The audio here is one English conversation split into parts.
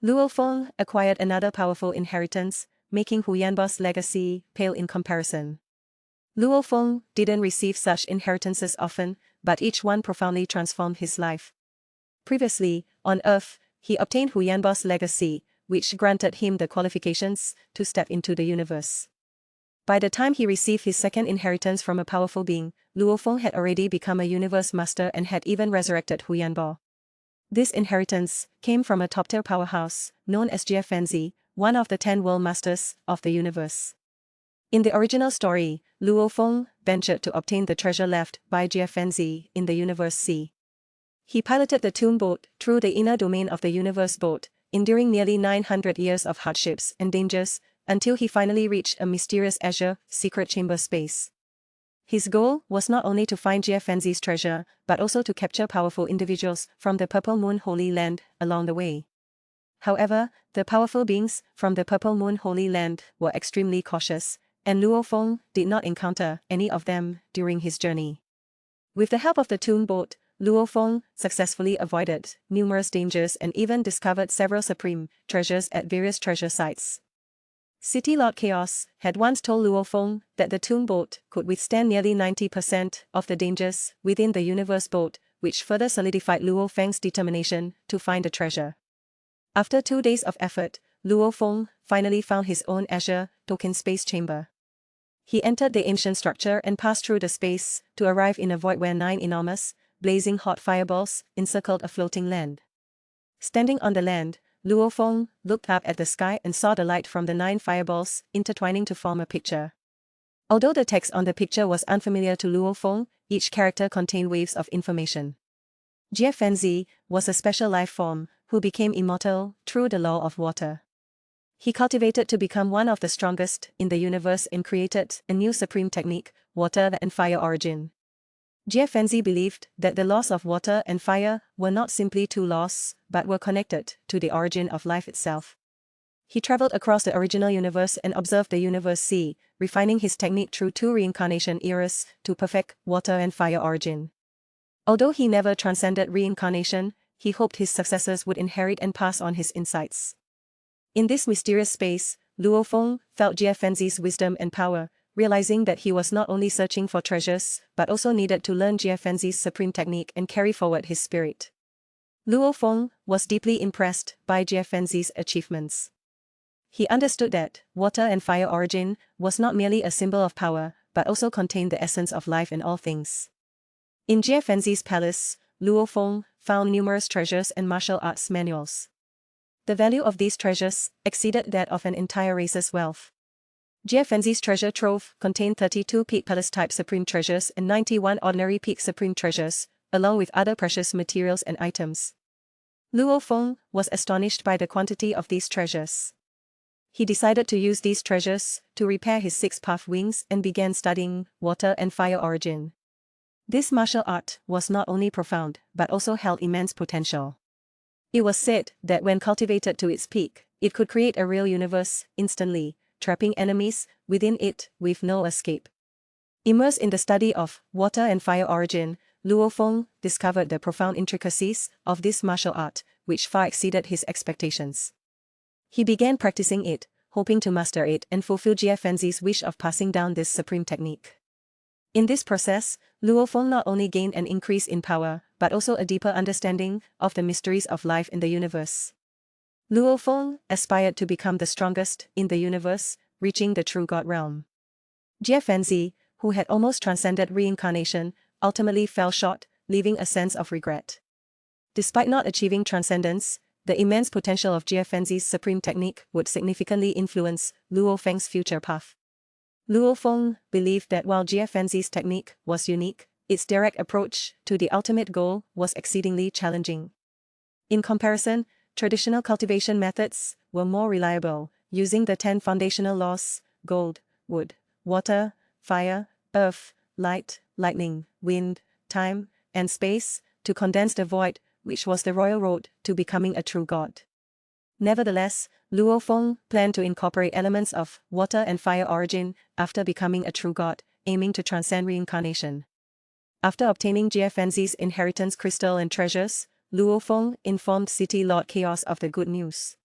Luo Feng acquired another powerful inheritance, making Huyan's legacy pale in comparison. Luo Feng didn't receive such inheritances often, but each one profoundly transformed his life. Previously, on Earth, he obtained Huyan's legacy, which granted him the qualifications to step into the universe. By the time he received his second inheritance from a powerful being, Luo Feng had already become a universe master and had even resurrected Huyan. This inheritance came from a top-tier powerhouse, known as Feng, one of the 10 world masters of the universe. In the original story, Luo Feng ventured to obtain the treasure left by Feng in the universe sea. He piloted the tomb boat through the inner domain of the universe boat, enduring nearly 900 years of hardships and dangers, until he finally reached a mysterious azure, secret chamber space. His goal was not only to find Feng's treasure, but also to capture powerful individuals from the Purple Moon Holy Land along the way. However, the powerful beings from the Purple Moon Holy Land were extremely cautious, and Luo Feng did not encounter any of them during his journey. With the help of the tomb boat, Luo Feng successfully avoided numerous dangers and even discovered several supreme treasures at various treasure sites. City Lord Chaos had once told Luo Feng that the tomb boat could withstand nearly 90% of the dangers within the universe boat, which further solidified Luo Feng's determination to find the treasure. After 2 days of effort, Luo Feng finally found his own azure token space chamber. He entered the ancient structure and passed through the space to arrive in a void where 9 enormous, blazing hot fireballs encircled a floating land. Standing on the land, Luo Feng looked up at the sky and saw the light from the 9 fireballs intertwining to form a picture. Although the text on the picture was unfamiliar to Luo Feng, each character contained waves of information. Feng was a special life form who became immortal through the law of water. He cultivated to become one of the strongest in the universe and created a new supreme technique, water and fire origin. Feng believed that the laws of water and fire were not simply 2 laws, but were connected to the origin of life itself. He traveled across the original universe and observed the universe sea, refining his technique through 2 reincarnation eras to perfect water and fire origin. Although he never transcended reincarnation, he hoped his successors would inherit and pass on his insights. In this mysterious space, Luo Feng felt Feng's wisdom and power, realizing that he was not only searching for treasures, but also needed to learn Feng's supreme technique and carry forward his spirit. Luo Feng was deeply impressed by Feng's achievements. He understood that water and fire origin was not merely a symbol of power, but also contained the essence of life in all things. In Feng's palace, Luo Feng found numerous treasures and martial arts manuals. The value of these treasures exceeded that of an entire race's wealth. Feng's treasure trove contained 32 peak palace-type supreme treasures and 91 ordinary peak supreme treasures, along with other precious materials and items. Luo Feng was astonished by the quantity of these treasures. He decided to use these treasures to repair his 6-path wings and began studying water and fire origin. This martial art was not only profound, but also held immense potential. It was said that when cultivated to its peak, it could create a real universe instantly, trapping enemies within it with no escape. Immersed in the study of water and fire origin, Luo Feng discovered the profound intricacies of this martial art, which far exceeded his expectations. He began practicing it, hoping to master it and fulfill Feng's wish of passing down this supreme technique. In this process, Luo Feng not only gained an increase in power, but also a deeper understanding of the mysteries of life in the universe. Luo Feng aspired to become the strongest in the universe, reaching the true God realm. Feng, who had almost transcended reincarnation, ultimately fell short, leaving a sense of regret. Despite not achieving transcendence, the immense potential of Feng's supreme technique would significantly influence Luo Feng's future path. Luo Feng believed that while Feng's technique was unique, its direct approach to the ultimate goal was exceedingly challenging. In comparison, traditional cultivation methods were more reliable, using the 10 foundational laws: gold, wood, water, fire, earth, light, lightning, wind, time, and space, to condense the void, which was the royal road to becoming a true god. Nevertheless, Luo Feng planned to incorporate elements of water and fire origin after becoming a true god, aiming to transcend reincarnation. After obtaining Feng's inheritance crystal and treasures, Luo Feng informed City Lord Chaos of the good news.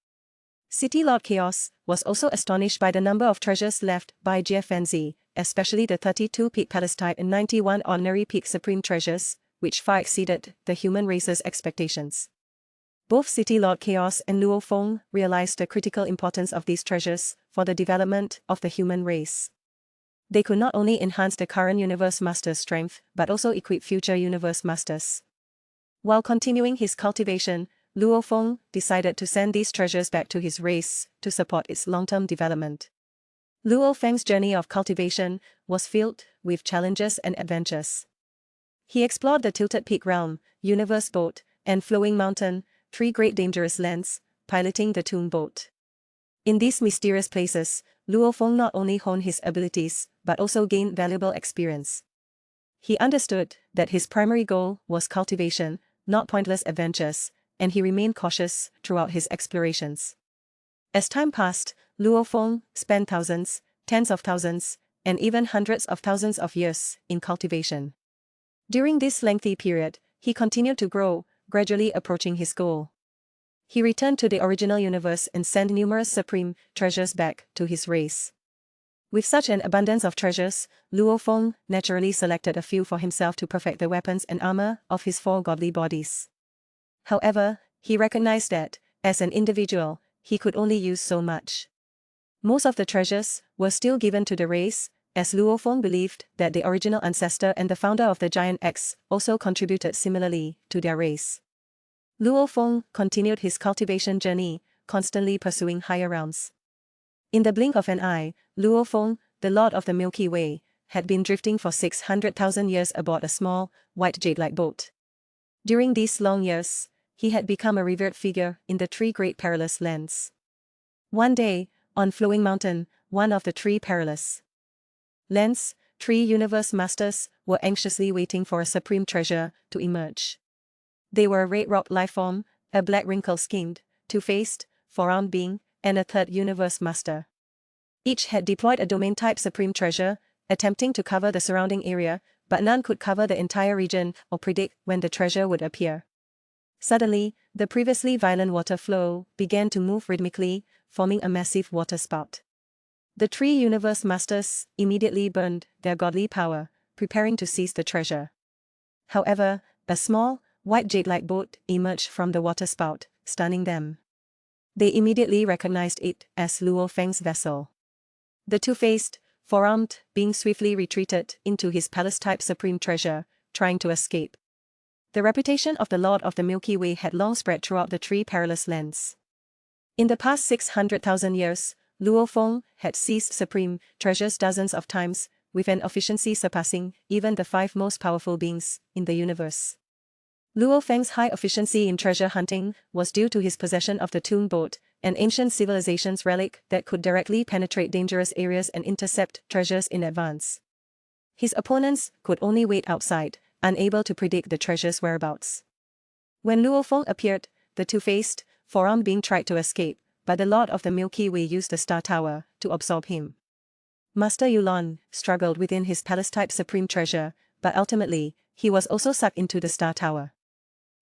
City Lord Chaos was also astonished by the number of treasures left by Jie Fenzi, especially the 32 peak palace type and 91 ordinary peak supreme treasures, which far exceeded the human race's expectations. Both City Lord Chaos and Luo Feng realized the critical importance of these treasures for the development of the human race. They could not only enhance the current Universe Master's strength but also equip future Universe Masters. While continuing his cultivation, Luo Feng decided to send these treasures back to his race to support its long-term development. Luo Feng's journey of cultivation was filled with challenges and adventures. He explored the Tilted Peak Realm, Universe Boat, and Flowing Mountain, 3 great dangerous lands, piloting the Toon Boat. In these mysterious places, Luo Feng not only honed his abilities but also gained valuable experience. He understood that his primary goal was cultivation, not pointless adventures, and he remained cautious throughout his explorations. As time passed, Luo Feng spent thousands, tens of thousands, and even hundreds of thousands of years in cultivation. During this lengthy period, he continued to grow, gradually approaching his goal. He returned to the original universe and sent numerous supreme treasures back to his race. With such an abundance of treasures, Luo Feng naturally selected a few for himself to perfect the weapons and armor of his 4 godly bodies. However, he recognized that, as an individual, he could only use so much. Most of the treasures were still given to the race, as Luo Feng believed that the original ancestor and the founder of the Giant Axe also contributed similarly to their race. Luo Feng continued his cultivation journey, constantly pursuing higher realms. In the blink of an eye, Luo Feng, the Lord of the Milky Way, had been drifting for 600,000 years aboard a small, white jade-like boat. During these long years, he had become a revered figure in the 3 great perilous lands. One day, on Flowing Mountain, one of the 3 perilous lands, 3 Universe Masters were anxiously waiting for a supreme treasure to emerge. They were a red-robbed lifeform, a black wrinkle-skinned, 2-faced, 4-armed being, and a 3rd Universe Master. Each had deployed a domain-type supreme treasure, attempting to cover the surrounding area, but none could cover the entire region or predict when the treasure would appear. Suddenly, the previously violent water flow began to move rhythmically, forming a massive water spout. The 3 Universe Masters immediately burned their godly power, preparing to seize the treasure. However, a small, white jade-like boat emerged from the water spout, stunning them. They immediately recognized it as Luo Feng's vessel. The 2-faced, 4-armed being swiftly retreated into his palace-type supreme treasure, trying to escape. The reputation of the Lord of the Milky Way had long spread throughout the 3 perilous lands. In the past 600,000 years, Luo Feng had seized supreme treasures dozens of times, with an efficiency surpassing even the 5 most powerful beings in the universe. Luo Feng's high efficiency in treasure hunting was due to his possession of the Toon Boat, an ancient civilization's relic that could directly penetrate dangerous areas and intercept treasures in advance. His opponents could only wait outside, unable to predict the treasure's whereabouts. When Luo Feng appeared, the 2-faced, 4-armed being tried to escape, but the Lord of the Milky Way used the Star Tower to absorb him. Master Yulan struggled within his palace-type supreme treasure, but ultimately, he was also sucked into the Star Tower.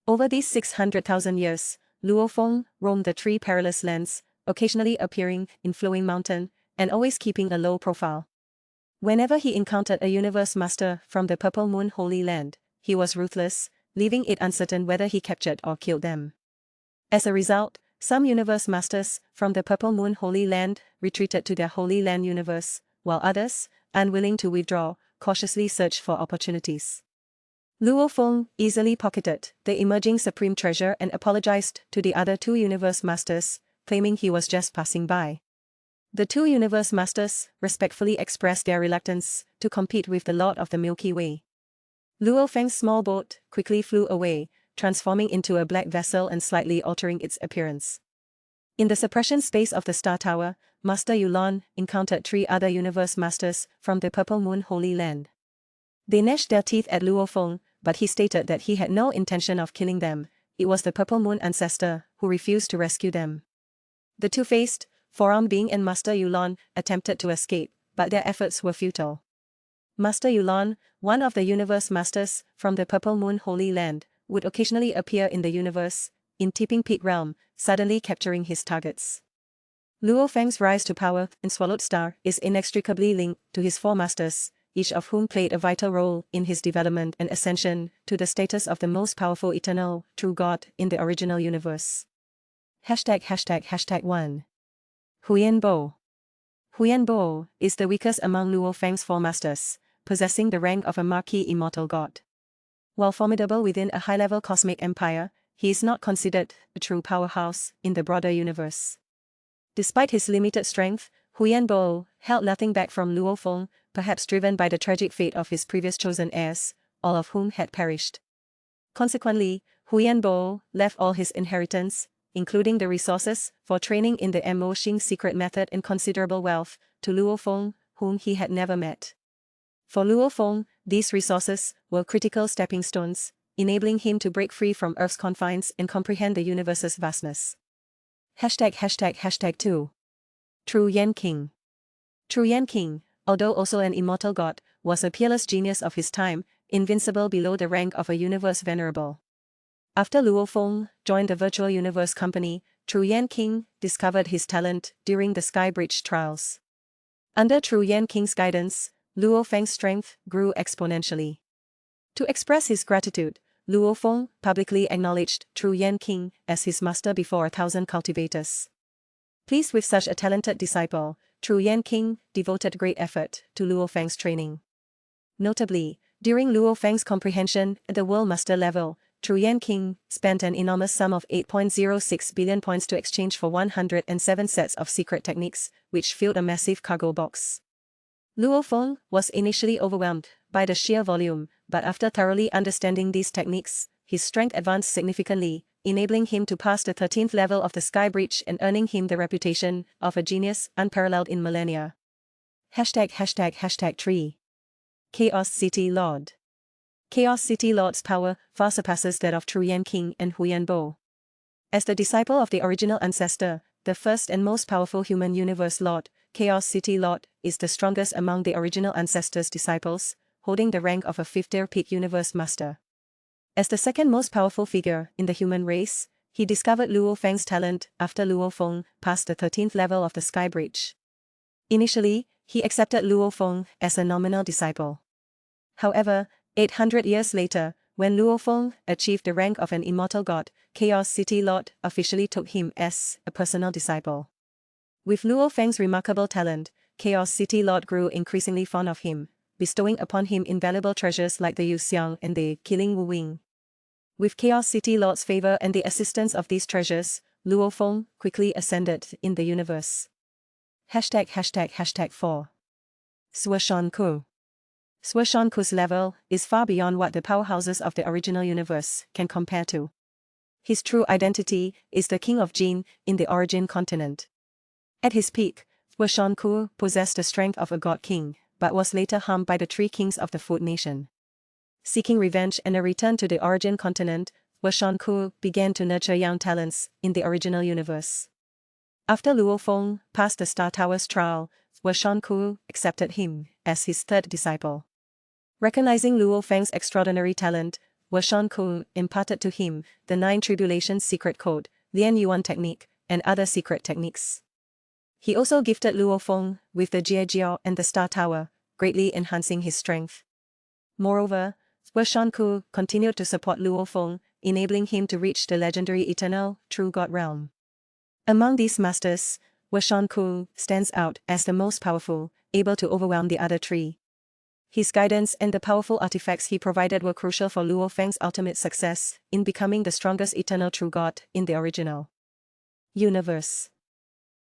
Over these 600,000 years, Luo Feng roamed the 3 perilous lands, occasionally appearing in Flowing Mountain, and always keeping a low profile. Whenever he encountered a Universe Master from the Purple Moon Holy Land, he was ruthless, leaving it uncertain whether he captured or killed them. As a result, some Universe Masters from the Purple Moon Holy Land retreated to their Holy Land universe, while others, unwilling to withdraw, cautiously searched for opportunities. Luo Feng easily pocketed the emerging supreme treasure and apologized to the other 2 Universe Masters, claiming he was just passing by. The 2 Universe Masters respectfully expressed their reluctance to compete with the Lord of the Milky Way. Luo Feng's small boat quickly flew away, transforming into a black vessel and slightly altering its appearance. In the suppression space of the Star Tower, Master Yulan encountered 3 other Universe Masters from the Purple Moon Holy Land. They gnashed their teeth at Luo Feng, but he stated that he had no intention of killing them. It was the Purple Moon ancestor who refused to rescue them. The 2-faced, 4-armed being and Master Yulan attempted to escape, but their efforts were futile. Master Yulan, one of the Universe Masters from the Purple Moon Holy Land, would occasionally appear in the universe, in Tipping Peak Realm, suddenly capturing his targets. Luo Feng's rise to power in Swallowed Star is inextricably linked to his four masters, each of whom played a vital role in his development and ascension to the status of the most powerful eternal, true God in the original universe. ####1 Huyan Bo. Huyan Bo is the weakest among Luo Feng's four masters, possessing the rank of a marquee immortal god. While formidable within a high-level cosmic empire, he is not considered a true powerhouse in the broader universe. Despite his limited strength, Huyan Bo held nothing back from Luo Feng, perhaps driven by the tragic fate of his previous chosen heirs, all of whom had perished. Consequently, Huyan Bo left all his inheritance, including the resources for training in the Mo Xing secret method and considerable wealth, to Luo Feng, whom he had never met. For Luo Feng, these resources were critical stepping stones, enabling him to break free from Earth's confines and comprehend the universe's vastness. ###2 True Yan King. True Yan King, although also an immortal god, was a peerless genius of his time, invincible below the rank of a universe venerable. After Luo Feng joined the Virtual Universe Company, True Yan King discovered his talent during the Sky Bridge trials. Under True Yan King's guidance, Luo Feng's strength grew exponentially. To express his gratitude, Luo Feng publicly acknowledged True Yan King as his master before 1,000 cultivators. Pleased with such a talented disciple, True Yan King devoted great effort to Luo Feng's training. Notably, during Luo Feng's comprehension at the World Master level, True Yan King spent an enormous sum of 8.06 billion points to exchange for 107 sets of secret techniques, which filled a massive cargo box. Luo Feng was initially overwhelmed by the sheer volume, but after thoroughly understanding these techniques, his strength advanced significantly, enabling him to pass the 13th level of the Sky Breach and earning him the reputation of a genius unparalleled in millennia. ###3 Chaos City Lord. Chaos City Lord's power far surpasses that of True Yan King and Huyan Bo. As the disciple of the original ancestor, the first and most powerful human universe Lord, Chaos City Lord is the strongest among the original ancestor's disciples, holding the rank of a fifth-tier peak universe master. As the second most powerful figure in the human race, he discovered Luo Feng's talent after Luo Feng passed the 13th level of the Sky Bridge. Initially, he accepted Luo Feng as a nominal disciple. However, 800 years later, when Luo Feng achieved the rank of an immortal god, Chaos City Lord officially took him as a personal disciple. With Luo Feng's remarkable talent, Chaos City Lord grew increasingly fond of him, bestowing upon him invaluable treasures like the Yu Xiang and the Killing Wu Wing. With Chaos City Lord's favor and the assistance of these treasures, Luo Feng quickly ascended in the universe. ###4 Suoshan Ku. Suoshan Ku's level is far beyond what the powerhouses of the original universe can compare to. His true identity is the King of Jin in the Origin continent. At his peak, Suoshan Ku possessed the strength of a god king, but was later harmed by the three kings of the Food Nation. Seeking revenge and a return to the Origin continent, Suoshan Ku began to nurture young talents in the original universe. After Luo Feng passed the Star Tower's trial, Suoshan Ku accepted him as his third disciple. Recognizing Luo Feng's extraordinary talent, Suoshan Ku imparted to him the 9 Tribulations secret code, Lian Yuan technique, and other secret techniques. He also gifted Luo Feng with the Jie Jiao and the Star Tower, greatly enhancing his strength. Moreover, Suoshan Ku continued to support Luo Feng, enabling him to reach the legendary eternal, true God realm. Among these masters, Suoshan Ku stands out as the most powerful, able to overwhelm the other three. His guidance and the powerful artifacts he provided were crucial for Luo Feng's ultimate success in becoming the strongest eternal true God in the original universe.